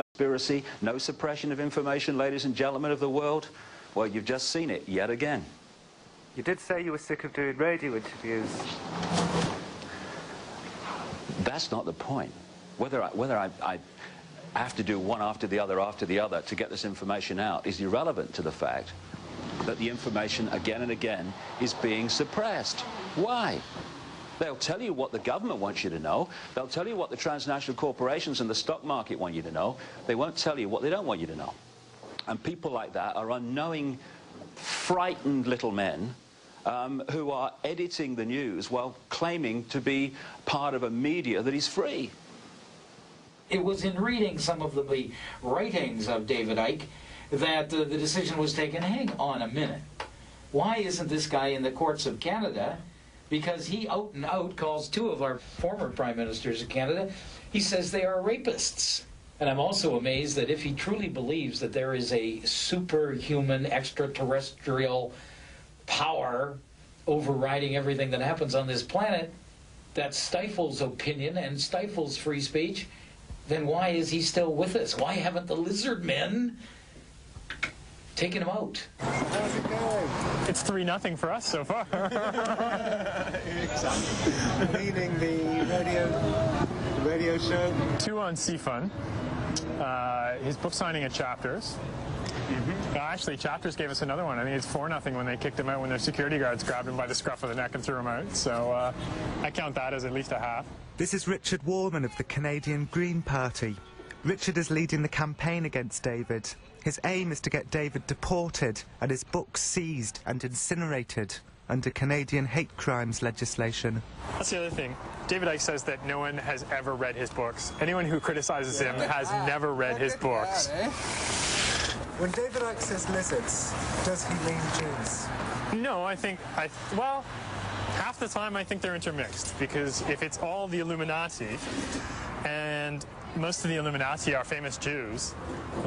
conspiracy, no suppression of information, ladies and gentlemen of the world. Well, you've just seen it yet again. You did say you were sick of doing radio interviews. That's not the point. Whether I have to do one after the other to get this information out is irrelevant to the fact that the information again and again is being suppressed. Why? They'll tell you what the government wants you to know. They'll tell you what the transnational corporations and the stock market want you to know. They won't tell you what they don't want you to know. And people like that are unknowing, frightened little men who are editing the news while claiming to be part of a media that is free. It was in reading some of the writings of David Icke that the decision was taken, hang on a minute, why isn't this guy in the courts of Canada? Because he out and out calls two of our former prime ministers of Canada, he says they are rapists. And I'm also amazed that if he truly believes that there is a superhuman extraterrestrial power overriding everything that happens on this planet that stifles opinion and stifles free speech, then why is he still with us? Why haven't the lizard men taken him out? How's it going? It's 3-0 for us so far. Exactly. Leading the radio show. 2 on CFUN. His book signing at Chapters. Actually, Chapters gave us another one. I think it's 4-0 when they kicked him out when their security guards grabbed him by the scruff of the neck and threw him out. So I count that as at least a half. This is Richard Warman of the Canadian Green Party. Richard is leading the campaign against David. His aim is to get David deported and his books seized and incinerated under Canadian hate crimes legislation. That's the other thing. David Icke says that no one has ever read his books. Anyone who criticizes him has never read his books. When David Icke says lizards, does he mean Jews? No, well, half the time I think they're intermixed, because if it's all the Illuminati, and most of the Illuminati are famous Jews,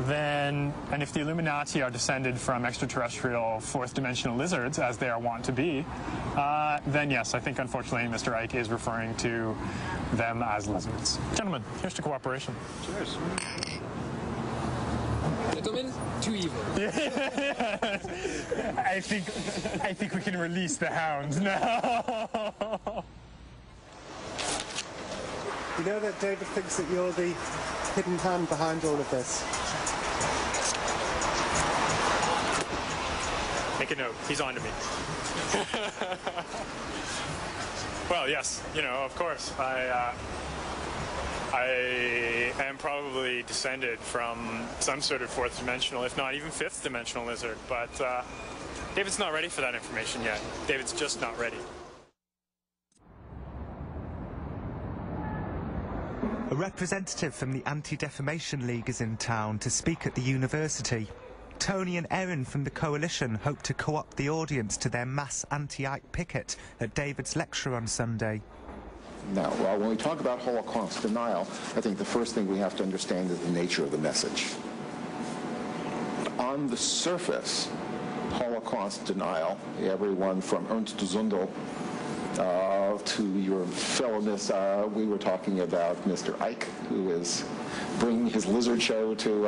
then, and if the Illuminati are descended from extraterrestrial fourth-dimensional lizards, as they are wont to be, then yes, I think unfortunately Mr. Icke is referring to them as lizards. Gentlemen, here's to cooperation. Cheers. Gentlemen, too evil. I think we can release the hounds now. You know that David thinks that you're the hidden hand behind all of this? Make a note. He's on to me. Well, yes, you know, of course. I am probably descended from some sort of fourth-dimensional, if not even fifth-dimensional lizard, but David's not ready for that information yet. David's just not ready. A representative from the Anti-Defamation League is in town to speak at the university. Tony and Erin from the coalition hope to co-opt the audience to their mass anti-Icke picket at David's lecture on Sunday. Now, when we talk about Holocaust denial, I think the first thing we have to understand is the nature of the message. On the surface, Holocaust denial, everyone from Ernst Zundel to your fellowness, we were talking about Mr. Icke, who is bringing his lizard show to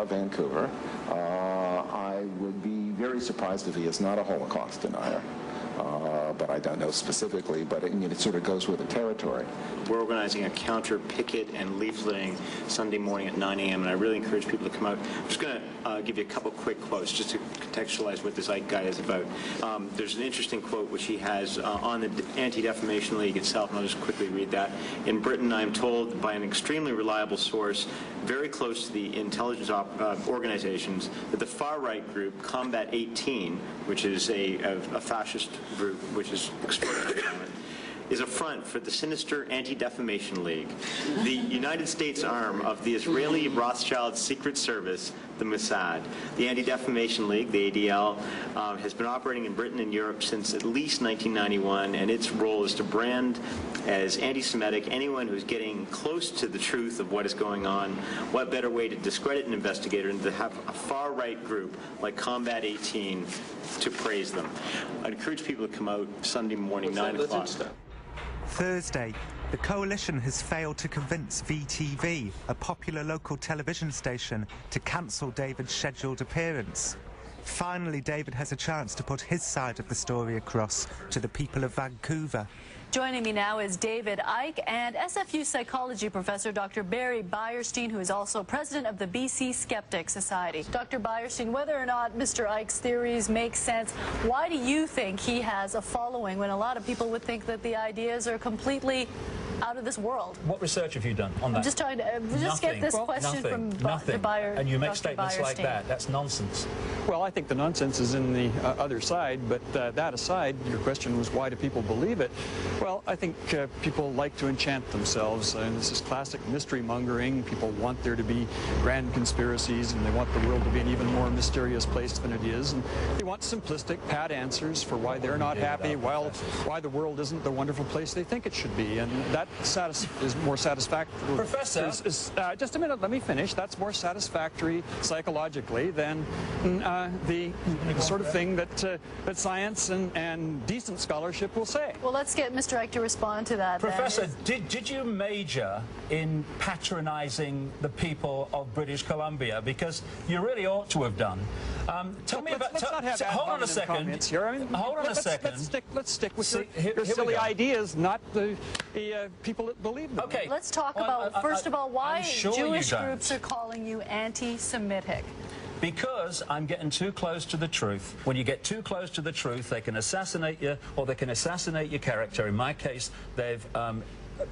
Vancouver. I would be very surprised if he is not a Holocaust denier. But I don't know specifically, but I mean, it sort of goes with the territory. We're organizing a counter picket and leafleting Sunday morning at 9 a.m., and I really encourage people to come out. I'm just going to give you a couple quick quotes just to contextualize what this Icke guy is about. There's an interesting quote which he has on the Anti-Defamation League itself, and I'll just quickly read that. In Britain, I'm told by an extremely reliable source, very close to the intelligence organizations, that the far-right group, Combat 18, which is a fascist group, which is extraordinary, is a front for the sinister Anti-Defamation League, the United States arm of the Israeli Rothschild Secret Service, the Mossad. The Anti-Defamation League, the ADL, has been operating in Britain and Europe since at least 1991, and its role is to brand as anti-Semitic anyone who's getting close to the truth of what is going on. What better way to discredit an investigator than to have a far-right group like Combat 18 to praise them? I'd encourage people to come out Sunday morning, 9 o'clock. Thursday, the coalition has failed to convince VTV, a popular local television station, to cancel David's scheduled appearance. Finally, David has a chance to put his side of the story across to the people of Vancouver. Joining me now is David Icke and SFU psychology professor Dr. Barry Beierstein, who is also president of the BC Skeptic Society. Dr. Beierstein, whether or not Mr. Icke's theories make sense, why do you think he has a following when a lot of people would think that the ideas are completely out of this world? What research have you done on that? I'm just trying to just get this question from Dr. Beierstein. And you make statements like that. That's nonsense. Well, I think the nonsense is in the other side, but that aside, your question was why do people believe it? Well, I think people like to enchant themselves, and this is classic mystery mongering. People want there to be grand conspiracies, and they want the world to be an even more mysterious place than it is, and they want simplistic, pat answers for why they're not happy, why the world isn't the wonderful place they think it should be, and that is more satisfactory. Professor, just a minute, let me finish. That's more satisfactory psychologically than the sort of thing that science and decent scholarship will say. Well, let's get Mr. Icke to respond to that. Professor, did you major in patronizing the people of British Columbia? Because you really ought to have done. Tell me about... Hold on a second. Hold on a second. Let's stick with your silly ideas, not the people that believe them. Okay. Let's talk about, first of all, why Jewish groups are calling you anti-Semitic. Because I'm getting too close to the truth. When you get too close to the truth, they can assassinate you, or they can assassinate your character. In my case, they've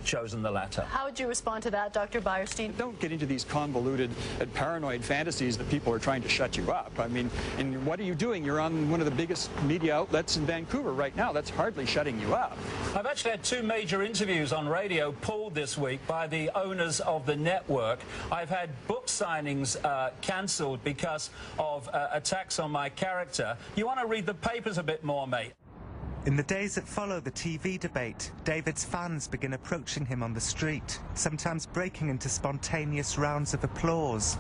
chosen the latter. How would you respond to that, Dr. Beierstein? Don't get into these convoluted and paranoid fantasies that people are trying to shut you up. I mean, and what are you doing? You're on one of the biggest media outlets in Vancouver right now. That's hardly shutting you up. I've actually had 2 major interviews on radio pulled this week by the owners of the network. I've had book signings cancelled because of attacks on my character. You want to read the papers a bit more, mate? In the days that follow the TV debate, David's fans begin approaching him on the street, sometimes breaking into spontaneous rounds of applause.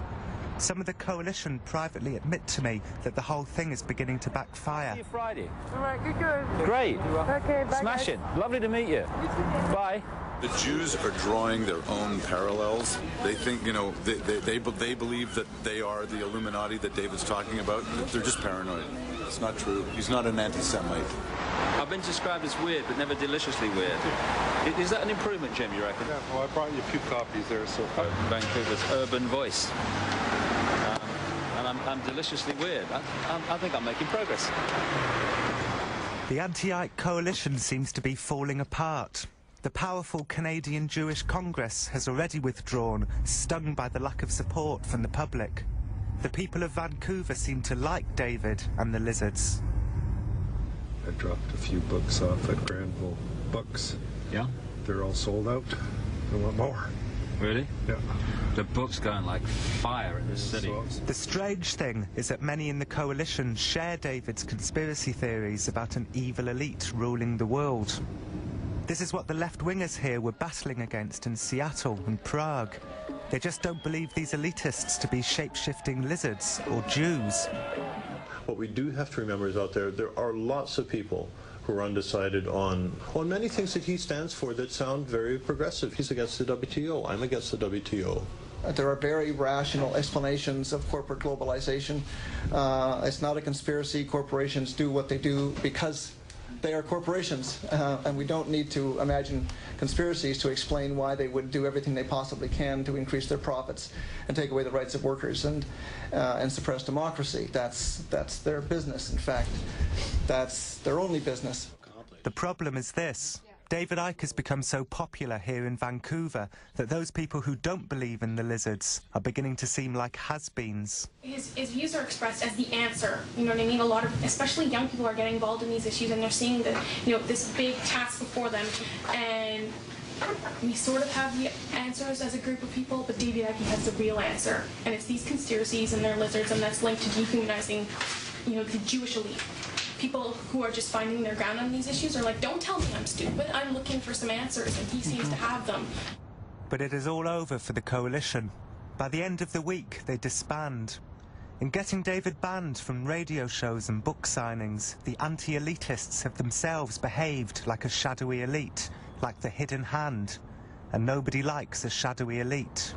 Some of the coalition privately admit to me that the whole thing is beginning to backfire. See you Friday. All right, good. Great. Okay, bye. Smashing. Lovely to meet you. Bye. The Jews are drawing their own parallels. They think, you know, they believe that they are the Illuminati that David's talking about. They're just paranoid. It's not true. He's not an anti-Semite. I've been described as weird, but never deliciously weird. Is that an improvement, Jim, you reckon? Yeah, well, I brought you a few copies there so far. Vancouver's urban voice. And I'm deliciously weird. I think I'm making progress. The anti-Icke coalition seems to be falling apart. The powerful Canadian Jewish Congress has already withdrawn, stung by the lack of support from the public. The people of Vancouver seem to like David and the lizards. I dropped a few books off at Granville Books. Yeah? They're all sold out. I want more. Really? Yeah. The book's going like fire in this city. The strange thing is that many in the coalition share David's conspiracy theories about an evil elite ruling the world. This is what the left-wingers here were battling against in Seattle and Prague. They just don't believe these elitists to be shape-shifting lizards or Jews. What we do have to remember is out there are lots of people who are undecided on many things that he stands for that sound very progressive. He's against the WTO. I'm against the WTO. There are very rational explanations of corporate globalization. It's not a conspiracy. Corporations do what they do because they are corporations, and we don't need to imagine conspiracies to explain why they would do everything they possibly can to increase their profits and take away the rights of workers and suppress democracy. That's their business. In fact, that's their only business. The problem is this. David Icke has become so popular here in Vancouver that those people who don't believe in the lizards are beginning to seem like has-beens. His views are expressed as the answer. You know what I mean? A lot of, especially young people, are getting involved in these issues, and they're seeing the, this big task before them. And we sort of have the answers as a group of people, but David Icke has the real answer, and it's these conspiracies and their lizards, and that's linked to dehumanizing, the Jewish elite. People who are just finding their ground on these issues are like, don't tell me I'm stupid, I'm looking for some answers, and he seems to have them. But it is all over for the coalition. By the end of the week, they disband. In getting David banned from radio shows and book signings, the anti-elitists have themselves behaved like a shadowy elite, like the hidden hand, and nobody likes a shadowy elite.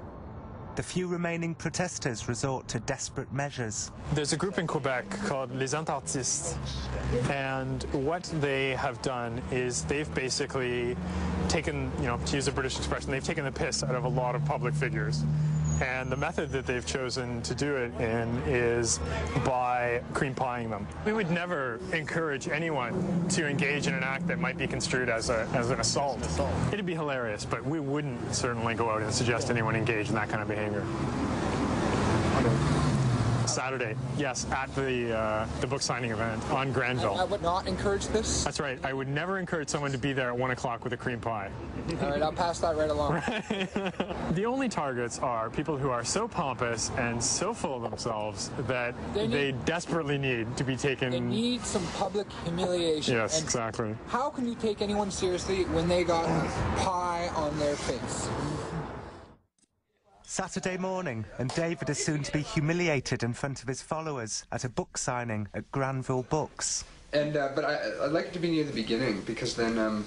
The few remaining protesters resort to desperate measures. There's a group in Quebec called lézards, and what they have done is they've basically taken, to use a British expression, they've taken the piss out of a lot of public figures. And the method that they've chosen to do it in is by cream pieing them. We would never encourage anyone to engage in an act that might be construed as an assault. It'd be hilarious, but we wouldn't certainly go out and suggest anyone engage in that kind of behavior. Saturday, yes, at the book signing event on Granville. I would not encourage this? That's right. I would never encourage someone to be there at 1 o'clock with a cream pie. All right, I'll pass that right along. Right. The only targets are people who are so pompous and so full of themselves that they desperately need to be taken... They need some public humiliation. Yes, and exactly. How can you take anyone seriously when they got a pie on their face? Saturday morning, and David is soon to be humiliated in front of his followers at a book signing at Granville Books. And but I'd like it to be near the beginning, because then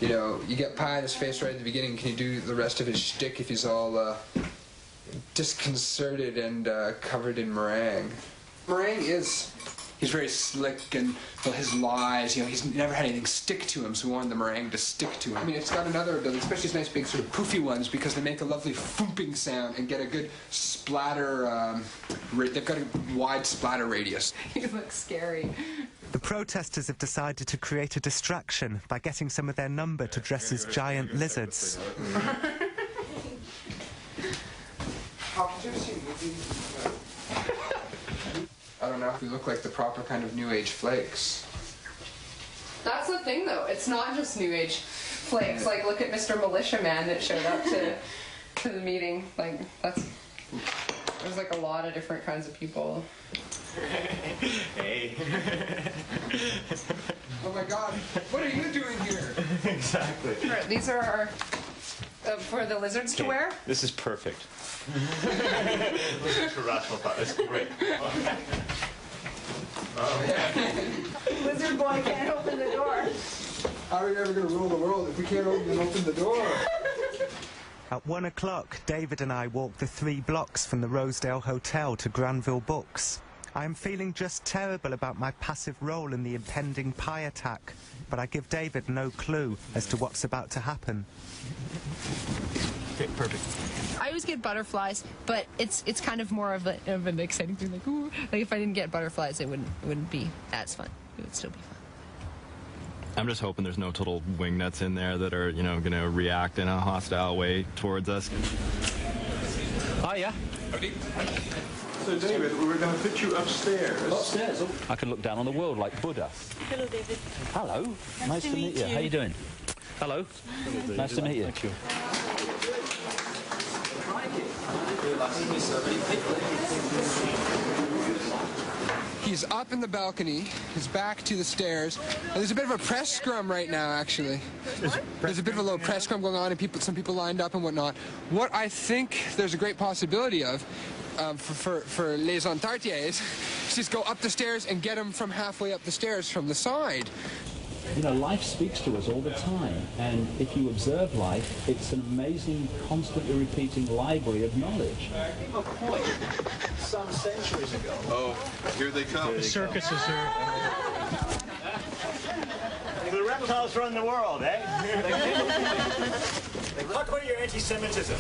you get pie in his face right at the beginning. Can you do the rest of his shtick if he's all disconcerted and covered in meringue? Meringue he's very slick, and his lies, he's never had anything stick to him, so we wanted the meringue to stick to him. I mean, it's got another ability, especially these nice big sort of poofy ones, because they make a lovely fooping sound and get a good splatter, they've got a wide splatter radius. You look scary. The protesters have decided to create a distraction by getting some of their number to dress as giant lizards. I don't know if we look like the proper kind of New Age flakes. That's the thing, though. It's not just New Age flakes. Like, look at Mr. Militia Man that showed up to the meeting. Like, there's like a lot of different kinds of people. Hey. Oh my God, what are you doing here? Exactly. Right, these are our, for the lizards to wear? This is perfect. Lizards for rational thought. That's great. Lizard boy can't open the door. How are we ever going to rule the world if we can't open the door? At 1 o'clock, David and I walk the 3 blocks from the Rosedale Hotel to Granville Books. I am feeling just terrible about my passive role in the impending pie attack, but I give David no clue as to what's about to happen. Okay, perfect. I always get butterflies, but it's kind of more of an exciting thing. Like, ooh, like if I didn't get butterflies, it wouldn't be as fun. It would still be fun. I'm just hoping there's no total wingnuts in there that are, going to react in a hostile way towards us. Oh, yeah. Okay. So, David, we're going to put you upstairs. Upstairs? Oh, I can look down on the world like Buddha. Hello, David. Hello. Nice to meet you. How you doing? Hello. Hello, nice to meet you. Thank you. He's up in the balcony, his back to the stairs, and there's a bit of a press scrum right now, actually. There's a bit of a little press scrum going on, and some people lined up and whatnot. What I think there's a great possibility of for les entartiers is just go up the stairs and get him from halfway up the stairs from the side. Life speaks to us all the time, and if you observe life, it's an amazing, constantly repeating library of knowledge. A point some centuries ago. Oh, here they come. The circus is here. The reptiles run the world, eh? Talk about your anti-Semitism.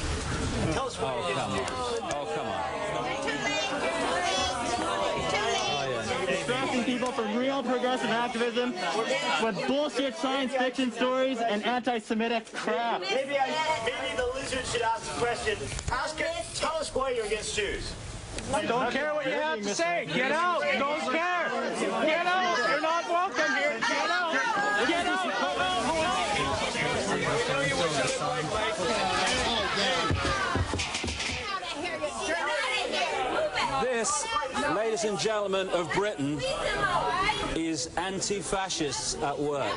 Tell us what it is. Oh, come on. Distracting people from real progressive activism with bullshit science fiction stories and anti-Semitic crap. Maybe the lizard should ask the question. Tell us why you're against Jews. Don't care what you have to say. Get out. Don't care. Get out. You're not welcome here. Get out. Get out. This, ladies and gentlemen of Britain, is anti-fascists at work.